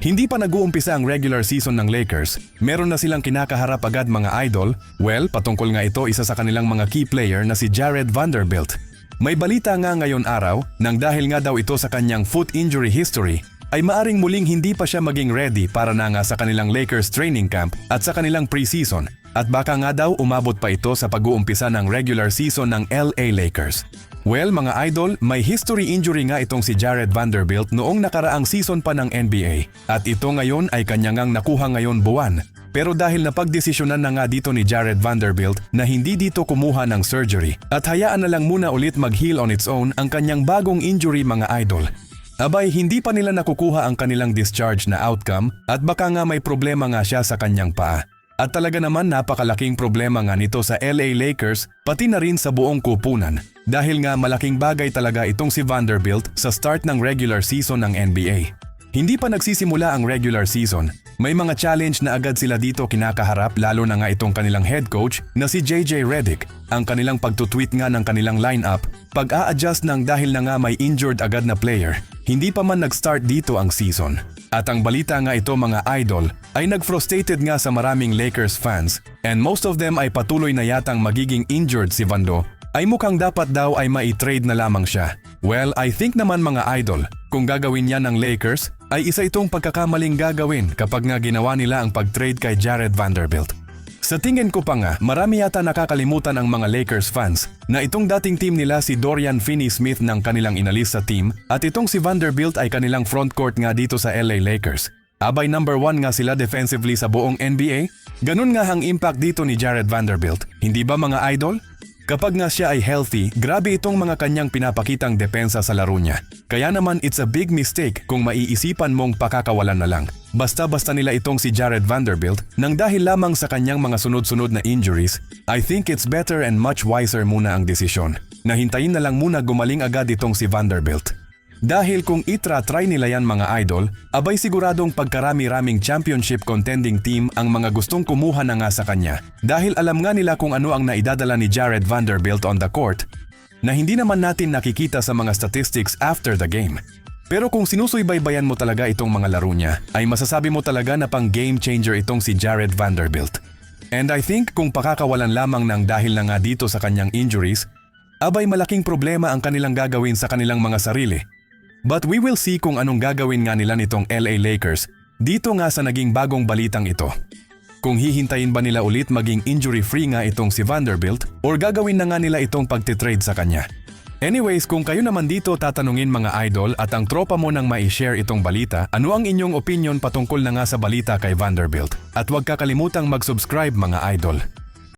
Hindi pa nag-uumpisa ang regular season ng Lakers, meron na silang kinakaharap agad mga idol. Well, patungkol nga ito isa sa kanilang mga key player na si Jared Vanderbilt. May balita nga ngayon araw nang dahil nga daw ito sa kanyang foot injury history, ay maaring muling hindi pa siya maging ready para na nga sa kanilang Lakers training camp at sa kanilang preseason. At baka nga daw umabot pa ito sa pag-uumpisa ng regular season ng LA Lakers. Well mga idol, may history injury nga itong si Jared Vanderbilt noong nakaraang season pa ng NBA. At ito ngayon ay kanya ngang nakuha ngayon buwan. Pero dahil napagdesisyonan na nga dito ni Jared Vanderbilt na hindi dito kumuha ng surgery at hayaan na lang muna ulit mag-heal on its own ang kanyang bagong injury mga idol. Abay, hindi pa nila nakukuha ang kanilang discharge na outcome at baka nga may problema nga siya sa kanyang paa. At talaga naman napakalaking problema nga nito sa LA Lakers pati na rin sa buong kupunan dahil nga malaking bagay talaga itong si Vanderbilt sa start ng regular season ng NBA. Hindi pa nagsisimula ang regular season, may mga challenge na agad sila dito kinakaharap lalo na nga itong kanilang head coach na si JJ Redick. Ang kanilang pagtutweet nga ng kanilang lineup, pag-a-adjust ng dahil na nga may injured agad na player, hindi pa man nag-start dito ang season. At ang balita nga ito mga idol ay nag-frustrated nga sa maraming Lakers fans and most of them ay patuloy na yatang magiging injured si Vando ay mukhang dapat daw ay mai-trade na lamang siya. Well, I think naman mga idol, kung gagawin yan ng Lakers ay isa itong pagkakamaling gagawin kapag nga ginawa nila ang pag-trade kay Jared Vanderbilt. Sa tingin ko pa nga, marami yata nakakalimutan ang mga Lakers fans na itong dating team nila si Dorian Finney-Smith ng kanilang inalis sa team at itong si Vanderbilt ay kanilang frontcourt nga dito sa LA Lakers. Abay number 1 nga sila defensively sa buong NBA? Ganun nga ang impact dito ni Jared Vanderbilt, hindi ba mga idol? Kapag nga siya ay healthy, grabe itong mga kanyang pinapakitang depensa sa laro niya. Kaya naman it's a big mistake kung maiisipan mong pakakawalan na lang. Basta-basta nila itong si Jared Vanderbilt nang dahil lamang sa kanyang mga sunod-sunod na injuries, I think it's better and much wiser muna ang desisyon. Na hintayin na lang muna gumaling agad itong si Vanderbilt. Dahil kung itra-try nila yan mga idol, abay siguradong pagkarami-raming championship contending team ang mga gustong kumuha na nga sa kanya. Dahil alam nga nila kung ano ang naidadala ni Jared Vanderbilt on the court, na hindi naman natin nakikita sa mga statistics after the game. Pero kung sinusubaybayan mo talaga itong mga laro niya, ay masasabi mo talaga na pang game changer itong si Jared Vanderbilt. And I think kung pakakawalan lamang ng dahil na nga dito sa kanyang injuries, abay malaking problema ang kanilang gagawin sa kanilang mga sarili. But we will see kung anong gagawin nga nila nitong LA Lakers dito nga sa naging bagong balitang ito. Kung hihintayin ba nila ulit maging injury-free nga itong si Vanderbilt or gagawin na nga nila itong pagtitrade sa kanya. Anyways, kung kayo naman dito tatanungin mga idol at ang tropa mo nang mai-share itong balita, ano ang inyong opinion patungkol na nga sa balita kay Vanderbilt? At huwag kakalimutang mag-subscribe mga idol.